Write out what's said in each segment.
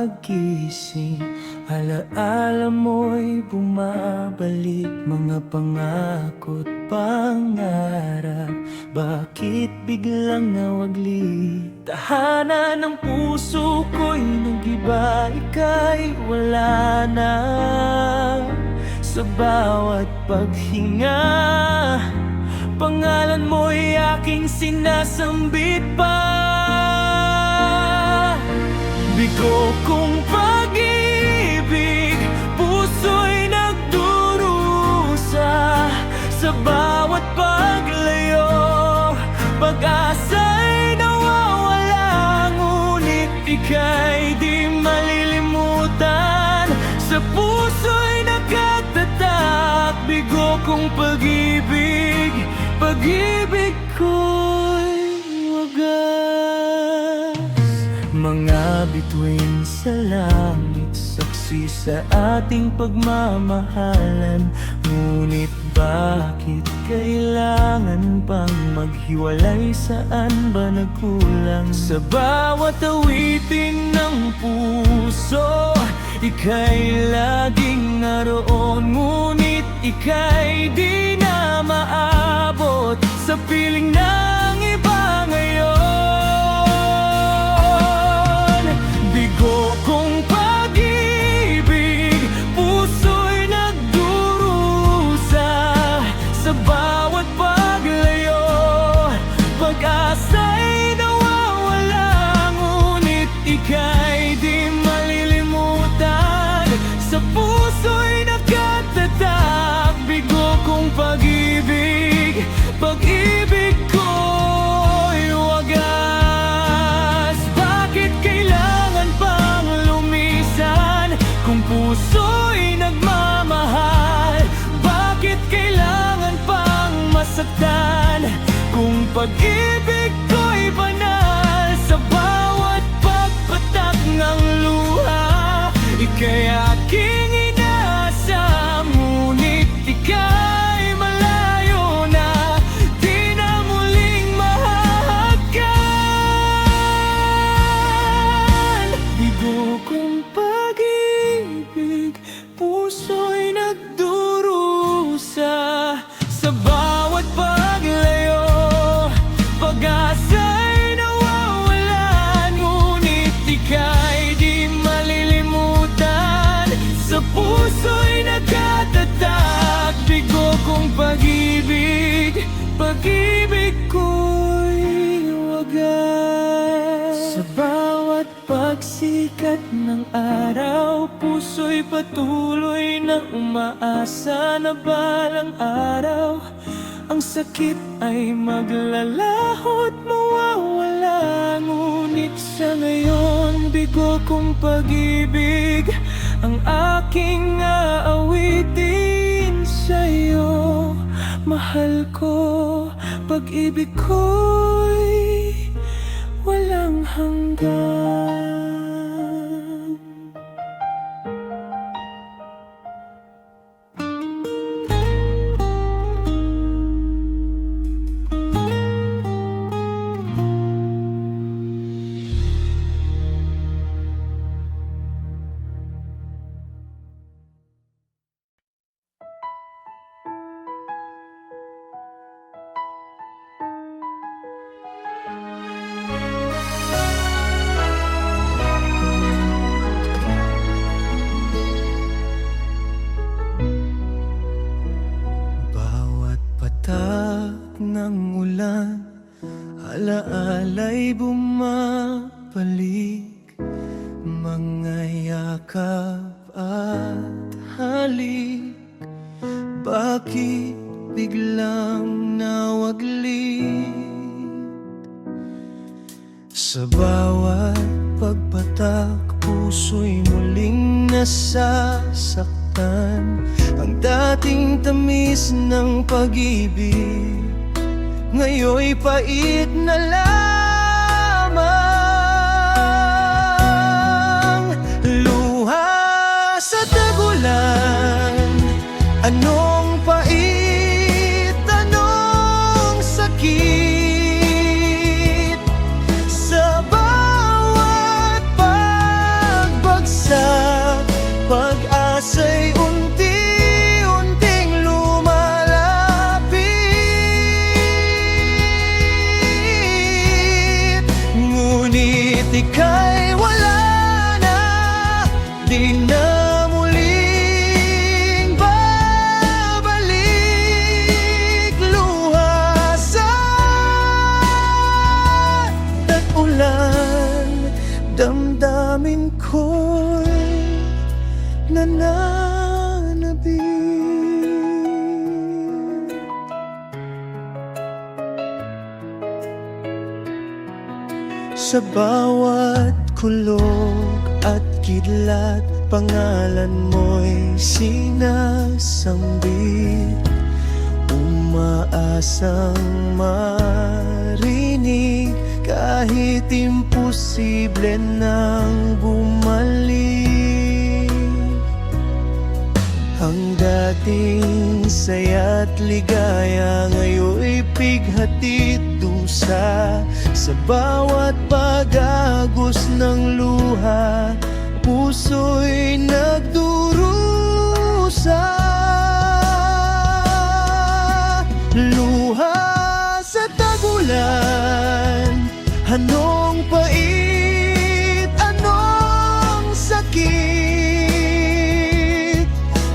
paggising, alaala mo'y bumabalik, mga pangako't pangarap. Bakit biglang nawagli? Tahanan ng puso ko'y nag-iba, ika'y wala na. Sa bawat paghinga, pangalan mo'y aking sinasambit pa. Bigo kong pag-ibig, puso'y nagdurusa. Sa bawat paglayo, pag-asa'y nawawala. Ngunit ika'y di malilimutan, sa puso'y nakatatak. Bigo kong pag-ibig, pag-ibig ko'y wagas. Mga bituin sa langit, saksi sa ating pagmamahalan. Ngunit bakit kailangan pang maghiwalay? Saan ba nagkulang? Sa bawat awitin ng puso, ika'y laging naroon. Ngunit ika'y di na maabot sa piling ng iba ngayon. Bigo kong pag-ibig, puso'y nagdurusa. Sa bawat paglayo, pag-asa'y nawawala. Ngunit ika'y di malilimutan, sa puso'y nakatatak. Bigo kong pag-ibig, pag-ibig ko'y wagas. Bakit kailangan pang lumisan kung puso'y nagmamahal? Bakit kailangan pang masaktan kung pag-ibig ko'y banal? Sa bawat pagpatak ng luha, ika'y aking inaasam. Ngunit ika'y malayo na, di na muling mahahagkan. Bigo kong pag-ibig, puso'y nagdurusa. Sa bawat paglayo, pag-asa'y nawawalan. Ngunit ika'y di malilimutan, sa puso'y nagkatatak. Bigo kong pag-ibig, pag-ibig ko'y wagas. Sa bawat pagsikat ng araw, puso'y patuloy na umaasa na balang araw ang sakit ay maglalaho't mawawala. Ngunit sa ngayon, bigo kong pag-ibig ang aking aawitin sa'yo. Mahal ko, pag-ibig ko'y walang hanggan. Ng ulan, alaala'y bumabalik. Mga yakap at halik, bakit biglang nawaglit? Sa bawat pagpatak, puso'y muling nasasaktan. Ang dating tamis ng pag-ibig ngayon'y pait na lamang. Luha sa tagulan, anong pait, anong sakit. Sa bawat pagbagsak, di na muling babalik. Luha sa tag-ulan, damdamin ko'y nananabik. Sa bawat kulog at kidlat, pangalan mo'y sinasambit. Umaasang marinig kahit imposible nang bumalik. Ang dating saya't ligaya ngayon'y pighatid dusa. Sa bawat pag-agos ng luha, puso'y nagdurusa. Luha sa tag-ulan, anong pait, anong sakit.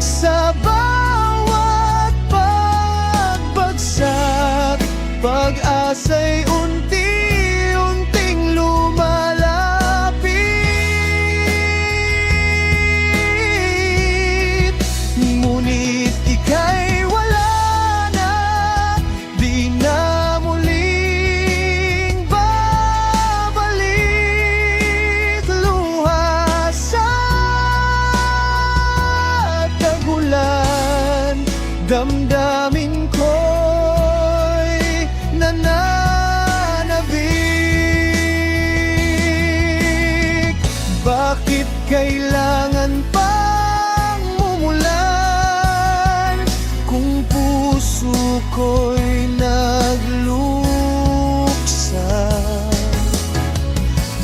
Sa bawat pagbagsak, pag-asa'y unti-unting lumalapit. Ngunit ika'y wala na, di na muling babalik. Luha sa tag-ulan, damdamin ko'y nananabik. Bakit kailangan pang mumulan kung puso ko'y nagluksa?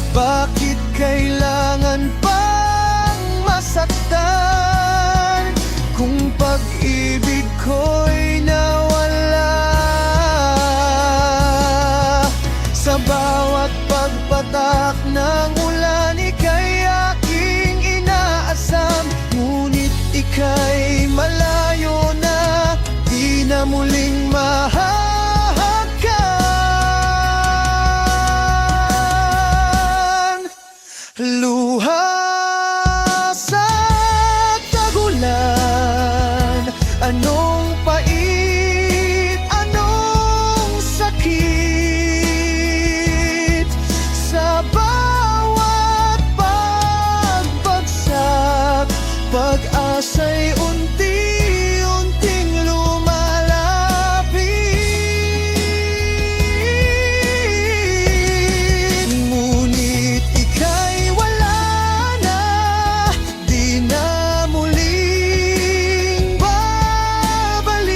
Bakit kailangan pang masaktan kung pag-ibig ko'y nawala? Sa bawat pagpatak ng ulan, ika'y aking inaasam. Ngunit ika'y malayo na, di na muling mahagkan. Luha sa tag-ulan, anong pait, anong sakit. Sa bawat pagbagsak, pag-asa'y unti-unting lumalapit. Ngunit ika'y wala na, di na muling babalik.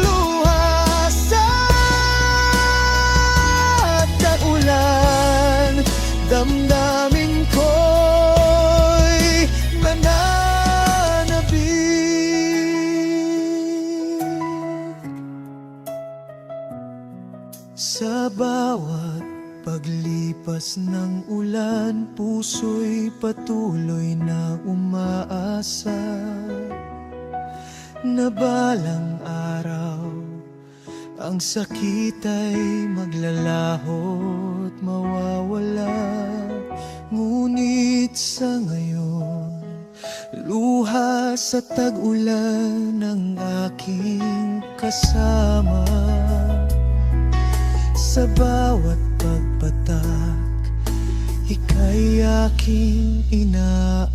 Luha sa tag-ulan, damdamin ko'y nananabik. Sa bawat paglipas ng ulan, puso'y patuloy na umaasa na balang araw ang sakit ay maglalaho't mawawala. Ngunit sa ngayon, luha sa tag-ulan ang aking kasama. Sa bawat pagpatak, ika'y aking inaalaala.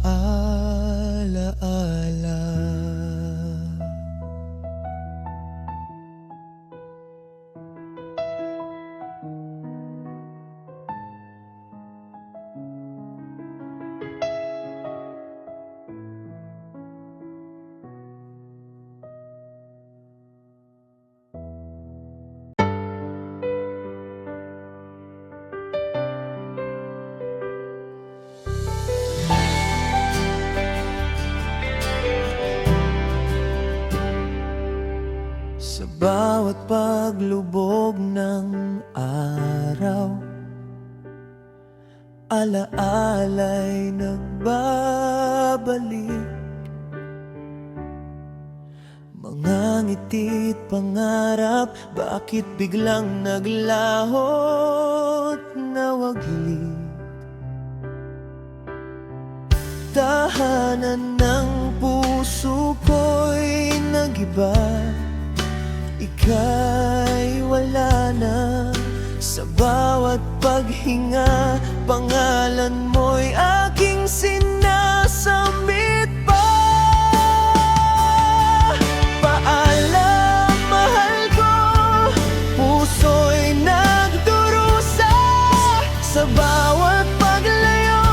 Sa bawat paglubog ng araw, alaala'y nagbabalik. Mga ngiti't pangarap, bakit biglang naglahot na waglit? Tahanan ng puso ko'y nagiba, ika'y wala na. Sa bawat paghinga, pangalan mo'y aking sinasambit pa. Paalam, mahal ko, puso'y nagdurusa. Sa bawat paglayo,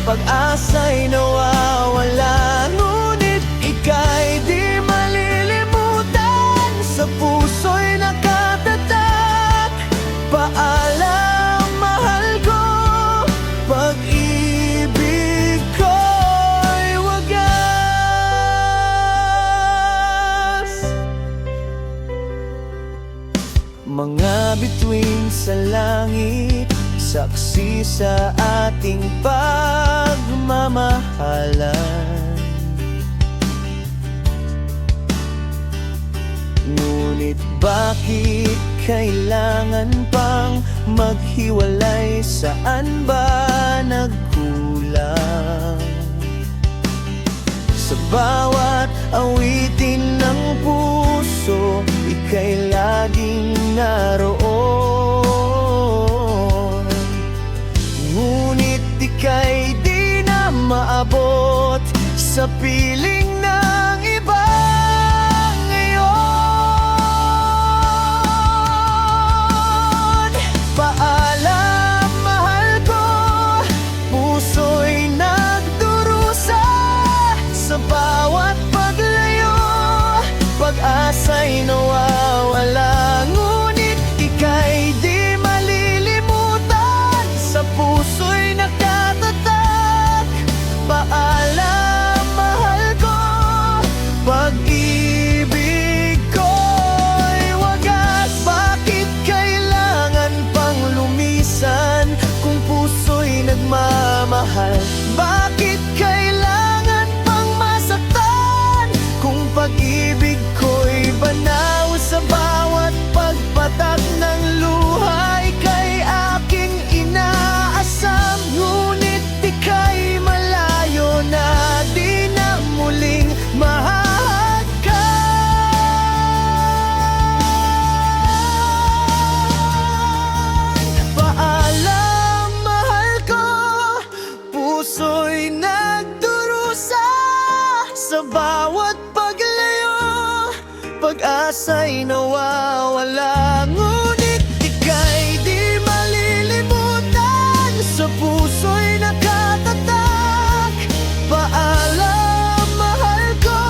pag-asa'y nawawala. Ngunit ika'y di malilimutan, sa puso'y nakatatak. Paalam, mahal ko, pag-ibig ko'y wagas. Mga bituin sa langit, saksi sa ating pagmamahalan. Ngunit bakit kailangan pang maghiwalay? Saan ba nagkulang? Sa bawat awitin ng puso, ika'y laging naroon. Ngunit ika'y di na maabot sa piling ng iba. Ngayon, paalam, mahal ko, puso'y nagdurusa. Sa bawat paglayo, pag-asa'y nawawala. Ngunit ika'y di malilimutan, sa puso'y nakatatak. Paalam, mahal ko, pag-ibig ko'y wagas. Bakit kailangan pang lumisan kung puso'y nagmamahal? Bakit kailangan pang masaktan kung pag-ibig ko'y banaw? Sa bawat pagpatak ng luha, ika'y aking inaasam. Ngunit ika'y malayo na, di na muling mahahagkan. Paalam, mahal ko, puso'y nagdurusa. Sa bawat paglayo, pag-asa'y nawawala. Ngunit ika'y di malilimutan, sa puso'y nakatatak. Paalam, mahal ko,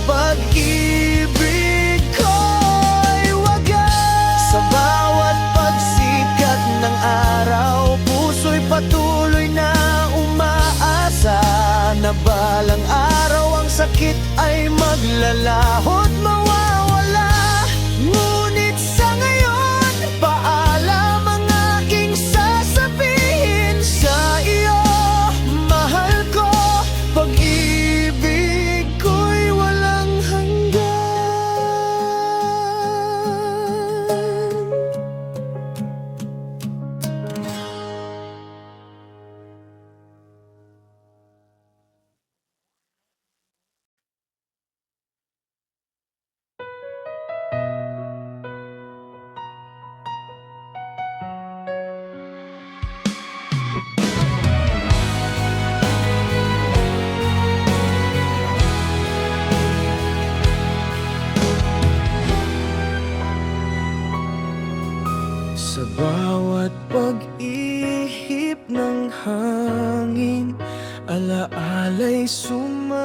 pag-ibig ko'y wagas. Sa bawat pagsikat ng araw, puso'y patuloy na umaasa na balang araw ang sakit ay maglalahot, mawawala. Ngunit sa ngayon, paalam ang aking sasabihin sa iyo. Mahal ko, pag-ibig ko'y walang hanggan. Sa bawat pag-ihip ng hangin, alaala'y sumasabay.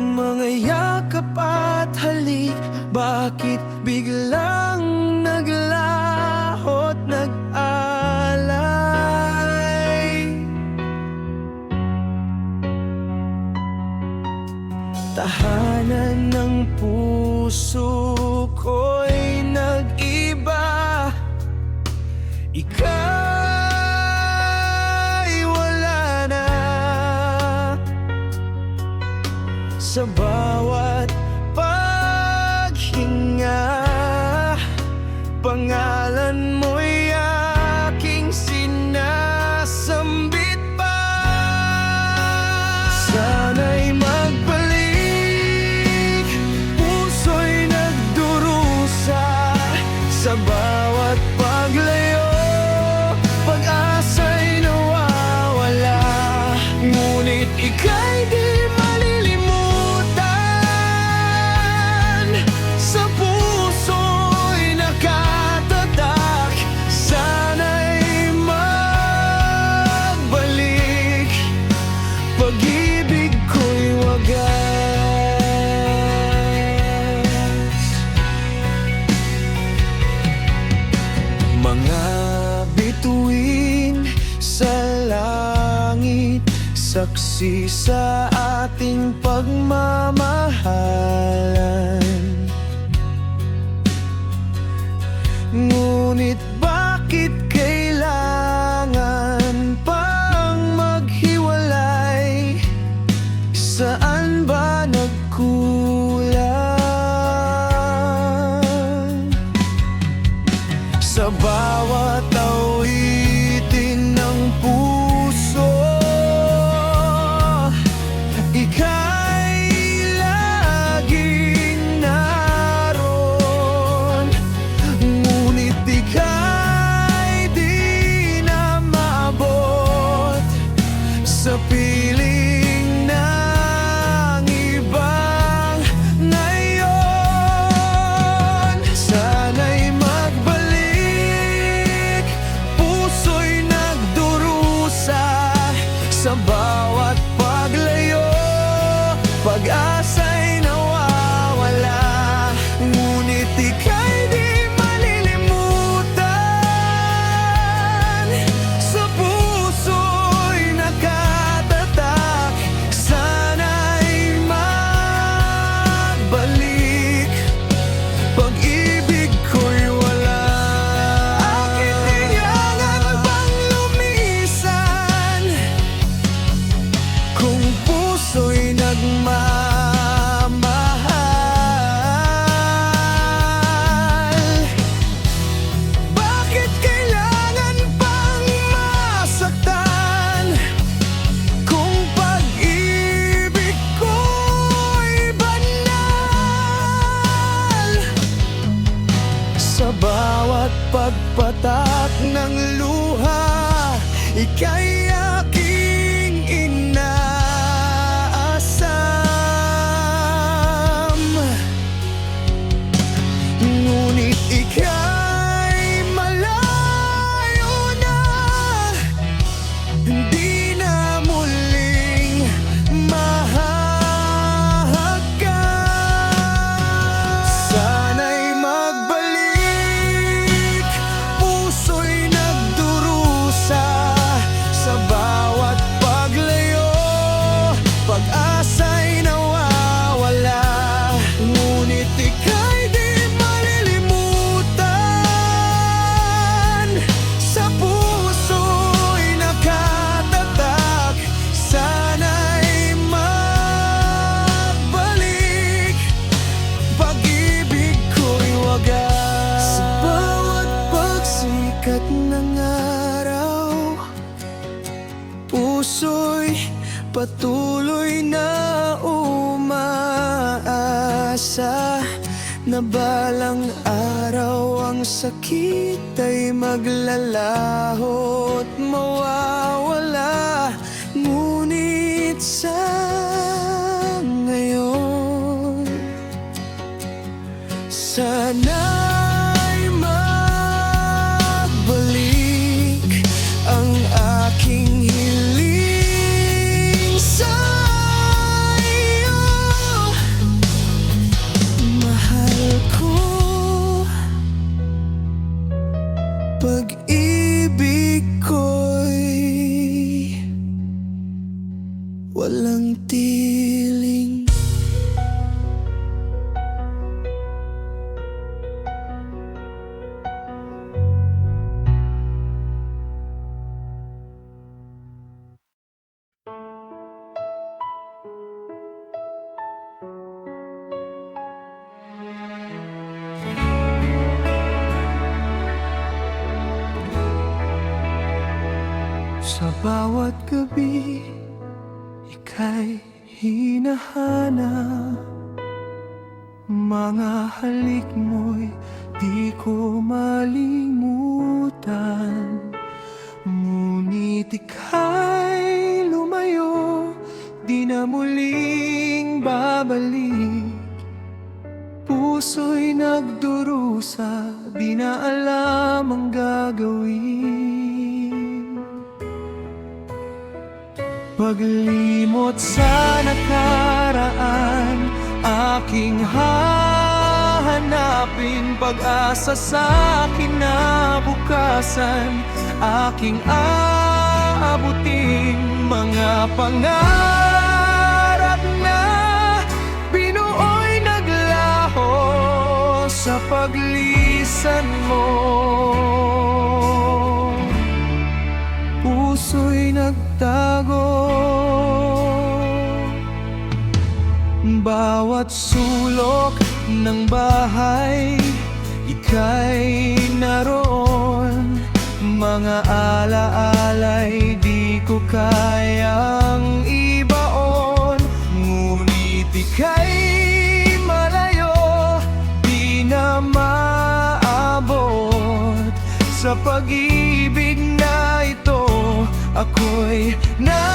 Mga yakap at halik, bakit biglang naglaho't nag-alay? Tahanan ng puso sa bawat paghinga. Pangalan mo'y aking sinasambit pa. Sana'y magbalik, puso'y nagdurusa sa bawat paglayo. Pag-asa'y nawawala, ngunit ika'y di malilimutan. Sa puso'y nakatatak, sana'y magbalik. Pag-ibig ko'y wagas. Mga bituin sa langit, saksi sa ating pagmamahalan. Ngunit bakit kailangan pang maghiwalay? Saan ba nagkulang? Sa bawat awitin ng puso, ika'y laging naroon. Ngunit ika'y di na maabot sa piling ng ibang ngayon. Sana'y magbalik, puso'y nagdurusa sa bawat paglayo. Pag-asa'y nawawala, ngunit ika'y di malilimutan. Sa puso'y nakatatak, sana'y magbalik. Pag-ibig ko'y wala. Aking hinyangan bang lumisan kung puso'y nagmamahal? Bakit kailangan pang masaktan kung pag-ibig ko'y banal? Sa bawat pagpatak ng luha, ika'y aking inaasam. Ngunit ika'y malayo na, hindi na muling mahahagkan. Sana'y magbalik, puso'y nagdurusa sa bawat paglayo. Pag-asa'y nawawala, ngunit ika'y di malilimutan. Sa puso'y nakatatak, sana'y magbalik. Pag-ibig ko'y wagas. Sa bawat pagsikat ng araw, puso'y patuloy na umaasa na balang araw ang sakit ay maglalaho at mawawala. Ngunit sa ngayon, sana'y magbalik ang aking hiling sa iyo. Mahal ko, pag-ibig ko'y walang tiling. Sa bawat gabi, ika'y hinahanap. Mga halik mo'y di ko malimutan. Ngunit ika'y lumayo, di na muling babalik. Puso'y nagdurusa, di na alam ang gagawin. Paglimot sa nakaraan, aking hahanapin. Pag-asa sa kinabukasan, aking aabutin. Mga pangarap na binuo'y naglaho sa paglisan mo. Puso'y nagtago, bawat sulok ng bahay, ika'y naroon. Mga alaala'y di ko kayang ibaon. Ngunit ika'y malayo, di na maabot. Sa pag-ibig na ito, ako'y nasugatan.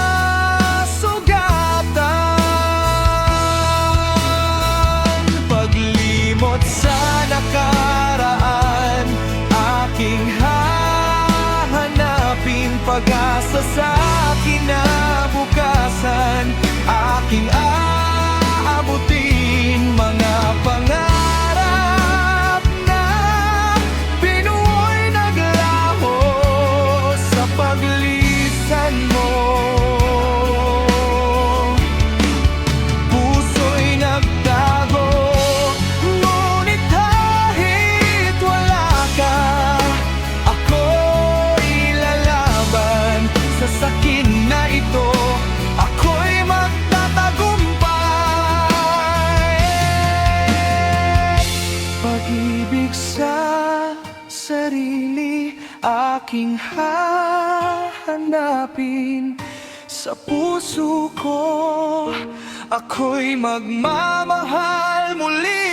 Paglimot sa nakaraan, aking hahanapin. Pag-asa sa kinabukasan, aking aabutin. Mga pangarap na binuo'y naglaho sa paglisan mo. Puso'y nagtago, ngunit kahit wala ka, ako'y lalaban. Sa sakit na ito, ako'y magtatagumpay. Pag-ibig sa sarili, aking hahanapin. Sa puso ko, ako'y magmamahal muli.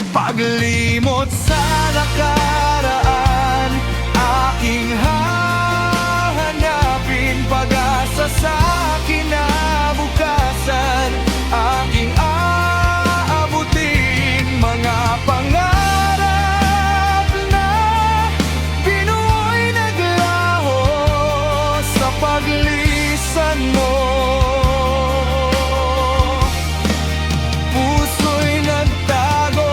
Paglimot sa nakaraan, aking hahanapin. Pag-asa sa kinabukasan, aking aabutin. Mga pangarap na binuo'y naglaho sa paglisan mo. Puso'y nagtago,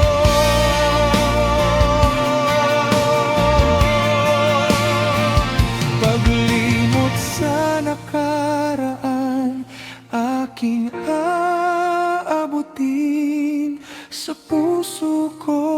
paglimot sa nakaraan, aking aabutin. Sa puso ko,